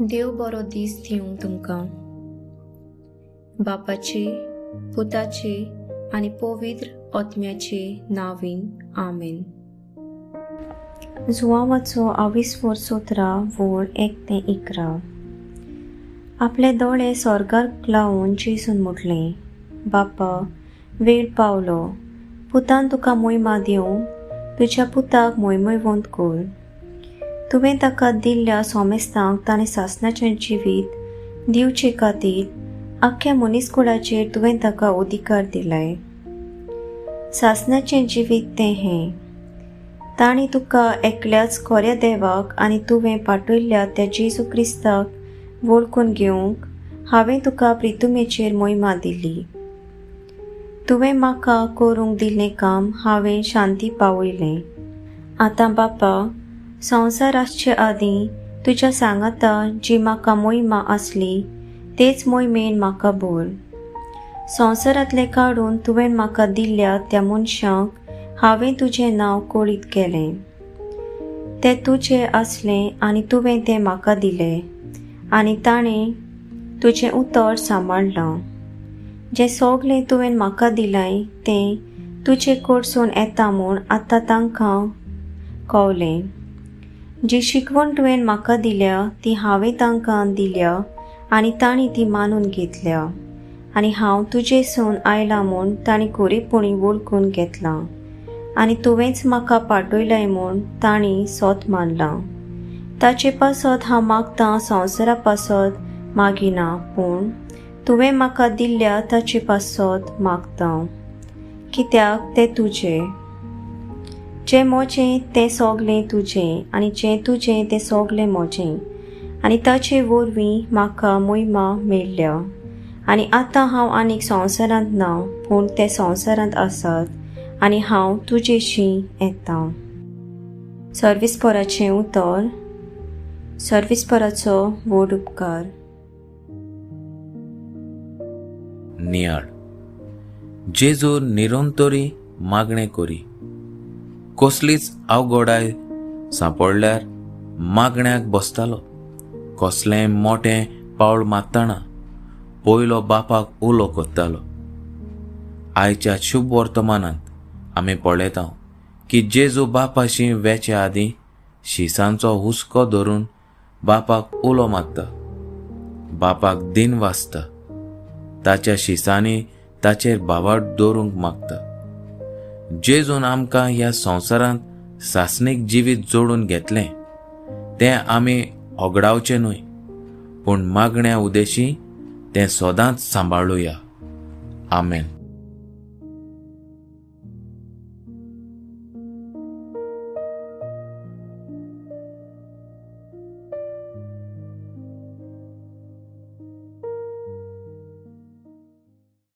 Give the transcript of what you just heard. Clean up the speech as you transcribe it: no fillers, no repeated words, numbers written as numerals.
देव बरो दीस दिवंक तुमकां. बापाचे, पुताचे आनी पवित्र आत्म्याचे नांवान आमेन. जुवांवाचो 22 सोत्रा वोड 1-11. आपले दोळे स्वर्गाक लावून जेसून म्हटलें, बापा, वेळ पावलो. पुतान तुका मोहिमा दिवंक तुज्या पुताक मोहिमेवंत कर. तुवें ताका दिल्ल्या सोमेस्तांक ताणें सासणाचें जिवीत दिवचे खातीर आख्ख्या मनीसकुळाचेर तुवें ताका अधिकार दिलाय. सासणाचें जिवीत तें हें. ताणें तुका एकल्याच खऱ्या देवाक आनी तुवें पाठयल्ल्या त्या जेजू क्रिस्ताक वळखून घेवंक हांवें तुका प्रितुमेचेर मोहिमा दिली. तुवें म्हाका करूंक दिल्लें काम हांवें शांती पावयलें. आतां बापा, संवसार आसचे आदीं तुज्या सांगाता जी म्हाका मोहिमा आसली तेच मोहिमेन म्हाका भर. संवसारांतलें काडून तुवें म्हाका दिल्ल्या त्या मनशांक हांवें तुजें नांव कळीत केलें. तें तुजें आसलें आनी तुवें तें म्हाका दिलें आनी ताणें तुजें उतर सांबाळ्ळां. जें सगलें तुवें म्हाका दिलां तें तुजे कडसून येता म्हूण आतां तांकां कळलें. जी शिकवण तुवें म्हाका दिल्या ती हांवें तांकां दिल्या आनी तांणी ती मानून घेतल्या आनी हांव तुजेसून आयलां म्हूण तांणी खरेपणी वळखून घेतलां आनी तुवेंच म्हाका पाठयलाय म्हूण तांणी सोत मानलां. ताचे पासत हांव मागतां संवसारा पासत मागिना, पूण तुवें म्हाका दिल्ल्या ताचे पासत मागतां, कित्याक तें तुजें. जें म्हजें तें सगलें तुजें आनी जें तुजें तें सगलें म्हजें आनी ताचे वरवीं म्हाका मोहिमा मेळ्ळ्या. आनी आतां हांव आनीक संवसारांत ना, पूण ते संवसारांत आसात आनी हांव तुजेशी येतां. सर्विस्पराचें उतर. सर्विस्पराचो व्हड उपकार. नियाळ. जेजू निरंतरी मागणें करी. कसलीच अवघडाय सांपडल्यार मागण्याक बसतालो. कसलेंय मोठें पावल मारतना पयलो बापाक उलो करतालो. आयच्या शुभ वर्तमानांत आमी पळयता की जेजू बापाशी वेचे आदीं शिसांचो हुस्को धरून बापाक उलो मारता. बापाक दिन वाजता. ताच्या शिसांनी ताचेर भावार्थ दवरूंक मागता. जेजून आमकां ह्या संवसारांत सासणीक जिवीत जोडून घेतलें तें आमी होगडावचें न्हय, पूण मागण्या उदेशी तें सदांच सांबाळुया. आमेन.